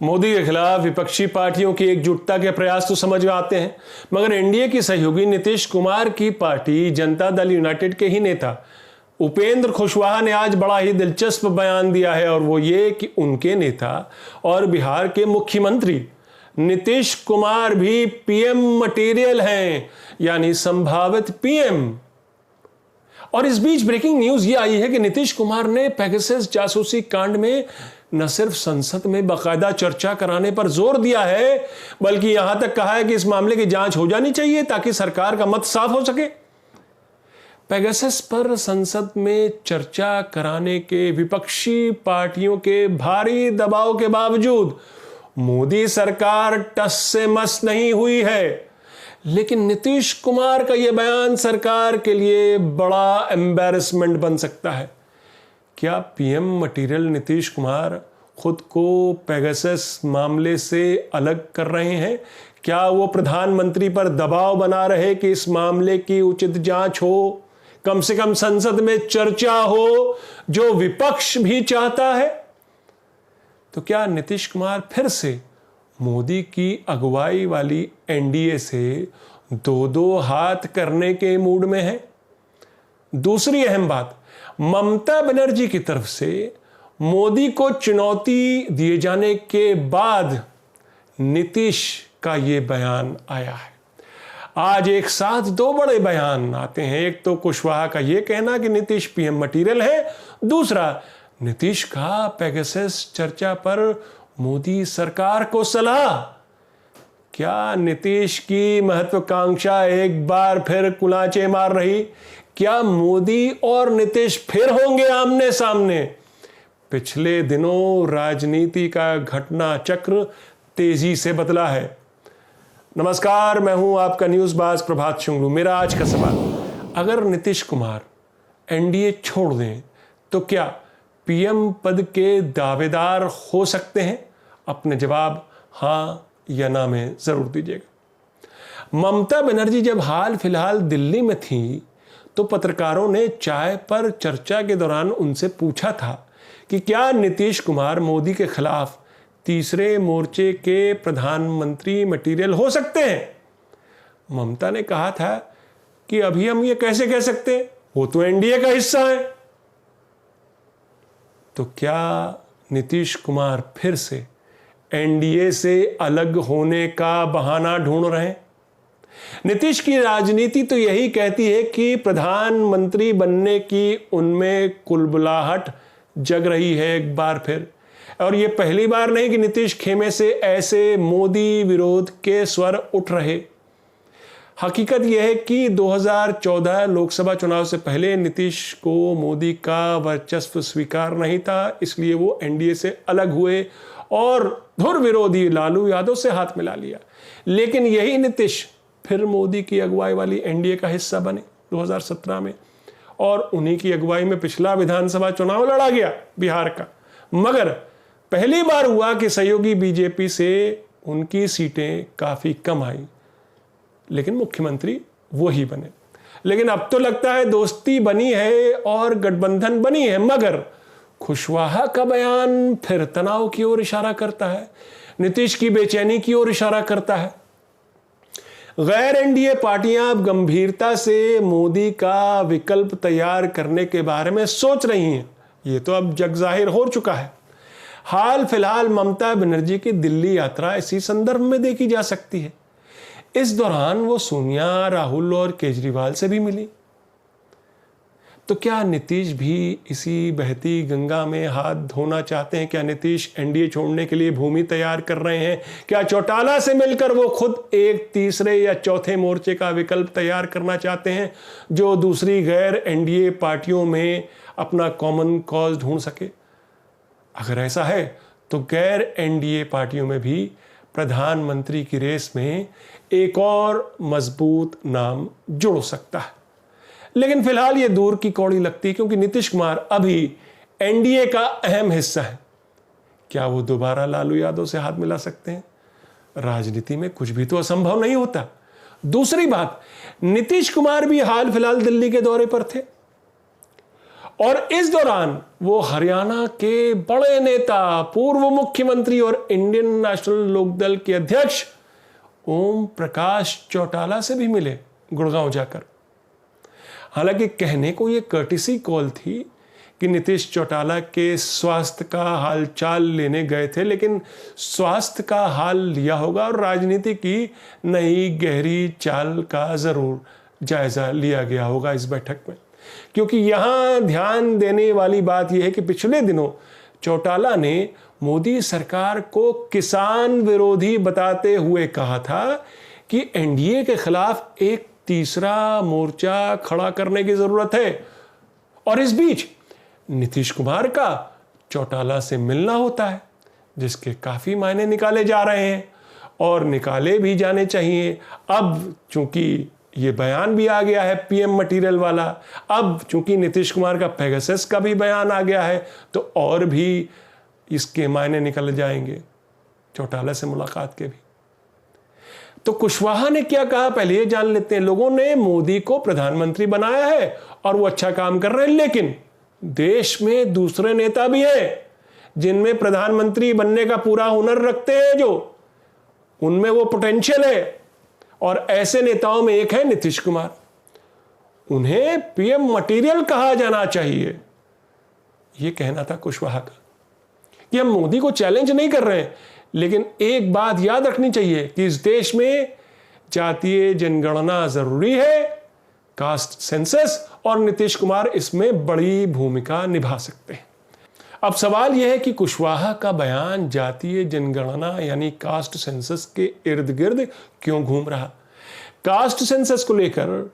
मोदी के खिलाफ विपक्षी पार्टियों की एकजुटता के प्रयास तो समझ में आते हैं, मगर एनडीए की सहयोगी नीतीश कुमार की पार्टी जनता दल यूनाइटेड के ही नेता उपेंद्र कुशवाहा ने आज बड़ा ही दिलचस्प बयान दिया है, और वो ये कि उनके नेता और बिहार के मुख्यमंत्री नीतीश कुमार भी पीएम मटेरियल हैं, यानी संभावित पीएम। और इस बीच ब्रेकिंग न्यूज ये आई है कि नीतीश कुमार ने पेगासस जासूसी कांड में न सिर्फ संसद में बाकायदा चर्चा कराने पर जोर दिया है, बल्कि यहां तक कहा है कि इस मामले की जांच हो जानी चाहिए ताकि सरकार का मत साफ हो सके। पेगासस पर संसद में चर्चा कराने के विपक्षी पार्टियों के भारी दबाव के बावजूद मोदी सरकार टस से मस नहीं हुई है। लेकिन नीतीश कुमार का यह बयान सरकार के लिए बड़ा एम्बैरेसमेंट बन सकता है। क्या पीएम मटेरियल नीतीश कुमार खुद को पेगासस मामले से अलग कर रहे हैं? क्या वो प्रधानमंत्री पर दबाव बना रहे कि इस मामले की उचित जांच हो, कम से कम संसद में चर्चा हो, जो विपक्ष भी चाहता है? तो क्या नीतीश कुमार फिर से मोदी की अगुवाई वाली एनडीए से दो दो हाथ करने के मूड में है? दूसरी अहम बात, ममता बनर्जी की तरफ से मोदी को चुनौती दिए जाने के बाद नीतीश का यह बयान आया है। आज एक साथ दो बड़े बयान आते हैं। एक तो कुशवाहा का यह कहना कि नीतीश पीएम मटेरियल है, दूसरा नीतीश का पेगासस चर्चा पर मोदी सरकार को सलाह। क्या नीतीश की महत्वाकांक्षा एक बार फिर कुलांचे मार रही? क्या मोदी और नीतीश फिर होंगे आमने सामने? पिछले दिनों राजनीति का घटना चक्र तेजी से बदला है। नमस्कार, मैं हूं आपका न्यूज़ बाज प्रभात शुंगलू। मेरा आज का सवाल, अगर नीतीश कुमार एनडीए छोड़ दें तो क्या पीएम पद के दावेदार हो सकते हैं? अपने जवाब हां या ना में जरूर दीजिएगा। ममता बनर्जी जब हाल फिलहाल दिल्ली में थी तो पत्रकारों ने चाय पर चर्चा के दौरान उनसे पूछा था कि क्या नीतीश कुमार मोदी के खिलाफ तीसरे मोर्चे के प्रधानमंत्री मटेरियल हो सकते हैं? ममता ने कहा था कि अभी हम ये कैसे कह सकते हैं, वो तो एनडीए का हिस्सा है। तो क्या नीतीश कुमार फिर से एनडीए से अलग होने का बहाना ढूंढ रहे हैं? नीतीश की राजनीति तो यही कहती है कि प्रधानमंत्री बनने की उनमें कुलबुलाहट जग रही है एक बार फिर। और यह पहली बार नहीं कि नीतीश खेमे से ऐसे मोदी विरोध के स्वर उठ रहे। हकीकत यह है कि 2014 लोकसभा चुनाव से पहले नीतीश को मोदी का वर्चस्व स्वीकार नहीं था, इसलिए वो एनडीए से अलग हुए और धुर विरोधी लालू यादव से हाथ मिला लिया। लेकिन यही नीतीश फिर मोदी की अगुवाई वाली एनडीए का हिस्सा बने 2017 में, और उन्हीं की अगुवाई में पिछला विधानसभा चुनाव लड़ा गया बिहार का। मगर पहली बार हुआ कि सहयोगी बीजेपी से उनकी सीटें काफी कम आई, लेकिन मुख्यमंत्री वो ही बने। लेकिन अब तो लगता है दोस्ती बनी है और गठबंधन बनी है, मगर कुशवाहा का बयान फिर तनाव की ओर इशारा करता है, नीतीश की बेचैनी की ओर इशारा करता है। गैर एनडीए पार्टियां अब गंभीरता से मोदी का विकल्प तैयार करने के बारे में सोच रही हैं। ये तो अब जग जाहिर हो चुका है। हाल फिलहाल ममता बनर्जी की दिल्ली यात्रा इसी संदर्भ में देखी जा सकती है। इस दौरान वो सोनिया, राहुल और केजरीवाल से भी मिली। तो क्या नीतीश भी इसी बहती गंगा में हाथ धोना चाहते हैं? क्या नीतीश एनडीए छोड़ने के लिए भूमि तैयार कर रहे हैं? क्या चौटाला से मिलकर वो खुद एक तीसरे या चौथे मोर्चे का विकल्प तैयार करना चाहते हैं, जो दूसरी गैर एनडीए पार्टियों में अपना कॉमन कॉज ढूंढ सके? अगर ऐसा है तो गैर एनडीए पार्टियों में भी प्रधानमंत्री की रेस में एक और मजबूत नाम जुड़ सकता है। लेकिन फिलहाल ये दूर की कौड़ी लगती है, क्योंकि नीतीश कुमार अभी एनडीए का अहम हिस्सा है। क्या वो दोबारा लालू यादव से हाथ मिला सकते हैं? राजनीति में कुछ भी तो असंभव नहीं होता। दूसरी बात, नीतीश कुमार भी हाल फिलहाल दिल्ली के दौरे पर थे और इस दौरान वो हरियाणा के बड़े नेता, पूर्व मुख्यमंत्री और इंडियन नेशनल लोकदल के अध्यक्ष ओम प्रकाश चौटाला से भी मिले गुड़गांव जाकर। हालांकि कहने को ये कर्टिसी कॉल थी कि नीतीश चौटाला के स्वास्थ्य का हालचाल लेने गए थे, लेकिन स्वास्थ्य का हाल लिया होगा और राजनीति की नई गहरी चाल का जरूर जायजा लिया गया होगा इस बैठक में। क्योंकि यहां ध्यान देने वाली बात यह है कि पिछले दिनों चौटाला ने मोदी सरकार को किसान विरोधी बताते हुए कहा था कि एनडीए के खिलाफ एक तीसरा मोर्चा खड़ा करने की जरूरत है। और इस बीच नीतीश कुमार का चौटाला से मिलना होता है, जिसके काफी मायने निकाले जा रहे हैं और निकाले भी जाने चाहिए। अब चूंकि ये बयान भी आ गया है पीएम मटेरियल वाला, अब चूंकि नीतीश कुमार का पेगासस का भी बयान आ गया है, तो और भी इसके मायने निकल जाएंगे चौटाला से मुलाकात के भी। तो कुशवाहा ने क्या कहा पहले ये जान लेते हैं। लोगों ने मोदी को प्रधानमंत्री बनाया है और वो अच्छा काम कर रहे हैं, लेकिन देश में दूसरे नेता भी हैं जिनमें प्रधानमंत्री बनने का पूरा हुनर रखते हैं, जो उनमें वो पोटेंशियल है, और ऐसे नेताओं में एक है नीतीश कुमार। उन्हें पीएम मटेरियल कहा जाना चाहिए, यह कहना था कुशवाहा का। कि हम मोदी को चैलेंज नहीं कर रहे हैं, लेकिन एक बात याद रखनी चाहिए कि इस देश में जातीय जनगणना जरूरी है, कास्ट सेंसस, और नीतीश कुमार इसमें बड़ी भूमिका निभा सकते हैं। अब सवाल यह है कि कुशवाहा का बयान जातीय जनगणना यानी कास्ट सेंसस के इर्द गिर्द क्यों घूम रहा। कास्ट सेंसस को लेकर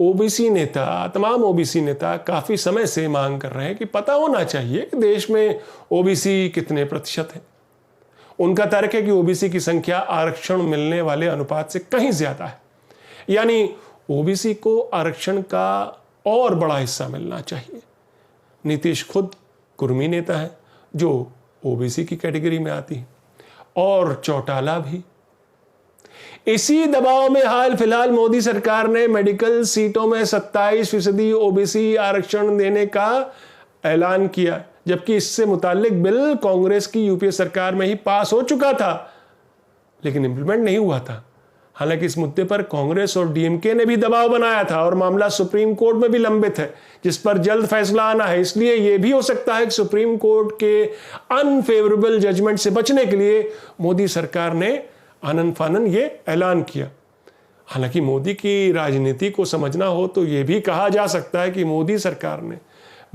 ओबीसी नेता, तमाम ओबीसी नेता काफी समय से मांग कर रहे हैं कि पता होना चाहिए कि देश में ओबीसी कितने प्रतिशत है। उनका तर्क है कि ओबीसी की संख्या आरक्षण मिलने वाले अनुपात से कहीं ज्यादा है, यानी ओबीसी को आरक्षण का और बड़ा हिस्सा मिलना चाहिए। नीतीश खुद कुर्मी नेता है जो ओबीसी की कैटेगरी में आती है, और चौटाला भी। इसी दबाव में हाल फिलहाल मोदी सरकार ने मेडिकल सीटों में 27% ओबीसी आरक्षण देने का ऐलान किया, जबकि इससे मुताल्लिक बिल कांग्रेस की यूपीए सरकार में ही पास हो चुका था, लेकिन इंप्लीमेंट नहीं हुआ था। हालांकि इस मुद्दे पर कांग्रेस और डीएमके ने भी दबाव बनाया था और मामला सुप्रीम कोर्ट में भी लंबित है, जिस पर जल्द फैसला आना है। इसलिए यह भी हो सकता है कि सुप्रीम कोर्ट के अनफेवरेबल जजमेंट से बचने के लिए मोदी सरकार ने आनन फानन ये ऐलान किया। हालांकि मोदी की राजनीति को समझना हो तो यह भी कहा जा सकता है कि मोदी सरकार ने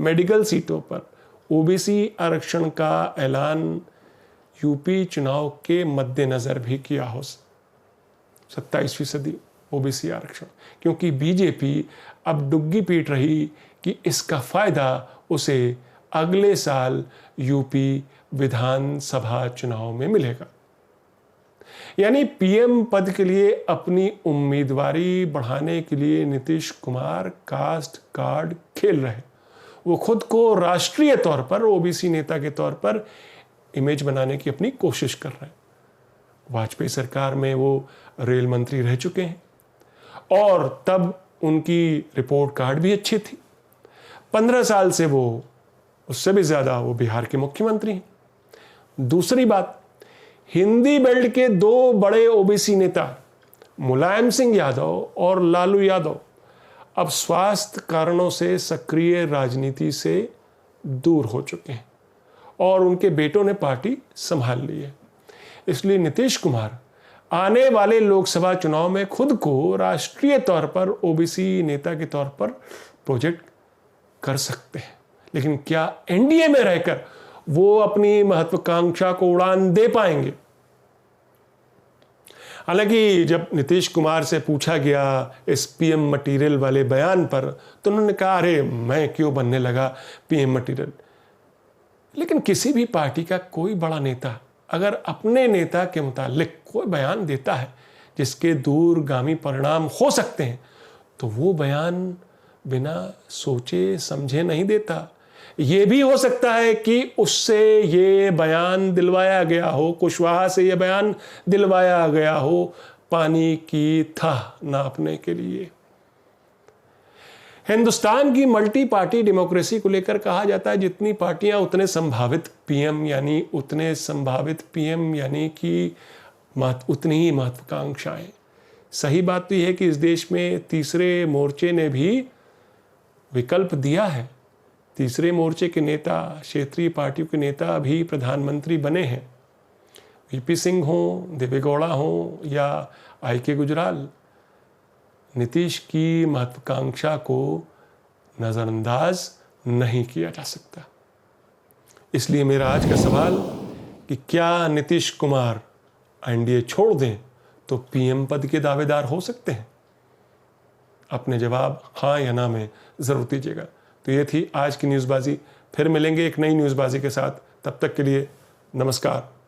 मेडिकल सीटों पर ओबीसी आरक्षण का ऐलान यूपी चुनाव के मद्देनजर भी किया हो, 27% ओबीसी आरक्षण, क्योंकि बीजेपी अब डुग्गी पीट रही कि इसका फायदा उसे अगले साल यूपी विधानसभा चुनाव में मिलेगा। यानी पीएम पद के लिए अपनी उम्मीदवारी बढ़ाने के लिए नीतीश कुमार कास्ट कार्ड खेल रहे। वो खुद को राष्ट्रीय तौर पर ओबीसी नेता के तौर पर इमेज बनाने की अपनी कोशिश कर रहे हैं। वाजपेयी सरकार में वो रेल मंत्री रह चुके हैं और तब उनकी रिपोर्ट कार्ड भी अच्छी थी। 15 साल से वो, उससे भी ज्यादा, वो बिहार के मुख्यमंत्री हैं। दूसरी बात, हिंदी बेल्ट के 2 बड़े ओबीसी नेता मुलायम सिंह यादव और लालू यादव अब स्वास्थ्य कारणों से सक्रिय राजनीति से दूर हो चुके हैं और उनके बेटों ने पार्टी संभाल ली है। इसलिए नीतीश कुमार आने वाले लोकसभा चुनाव में खुद को राष्ट्रीय तौर पर ओबीसी नेता के तौर पर प्रोजेक्ट कर सकते हैं, लेकिन क्या एनडीए में रहकर वो अपनी महत्वाकांक्षा को उड़ान दे पाएंगे? हालांकि जब नीतीश कुमार से पूछा गया इस पीएम मटेरियल वाले बयान पर, तो उन्होंने कहा, अरे मैं क्यों बनने लगा पीएम मटेरियल। लेकिन किसी भी पार्टी का कोई बड़ा नेता अगर अपने नेता के मुतालिक कोई बयान देता है जिसके दूरगामी परिणाम हो सकते हैं, तो वो बयान बिना सोचे समझे नहीं देता। ये भी हो सकता है कि उससे ये बयान दिलवाया गया हो, कुशवाहा से ये बयान दिलवाया गया हो पानी की थाह नापने के लिए। हिंदुस्तान की मल्टी पार्टी डेमोक्रेसी को लेकर कहा जाता है जितनी पार्टियां उतने संभावित पीएम, यानी कि उतनी ही महत्वाकांक्षाएं। सही बात तो यह है कि इस देश में तीसरे मोर्चे ने भी विकल्प दिया है। तीसरे मोर्चे के नेता, क्षेत्रीय पार्टियों के नेता भी प्रधानमंत्री बने हैं। वीपी सिंह हों, देवेगौड़ा हों या आई.के. गुजराल, नीतीश की महत्वाकांक्षा को नज़रअंदाज नहीं किया जा सकता। इसलिए मेरा आज का सवाल कि क्या नीतीश कुमार एनडीए छोड़ दें तो पीएम पद के दावेदार हो सकते हैं? अपने जवाब हाँ या ना में ज़रूर दीजिएगा। तो ये थी आज की न्यूज़बाजी। फिर मिलेंगे एक नई न्यूज़बाजी के साथ। तब तक के लिए नमस्कार।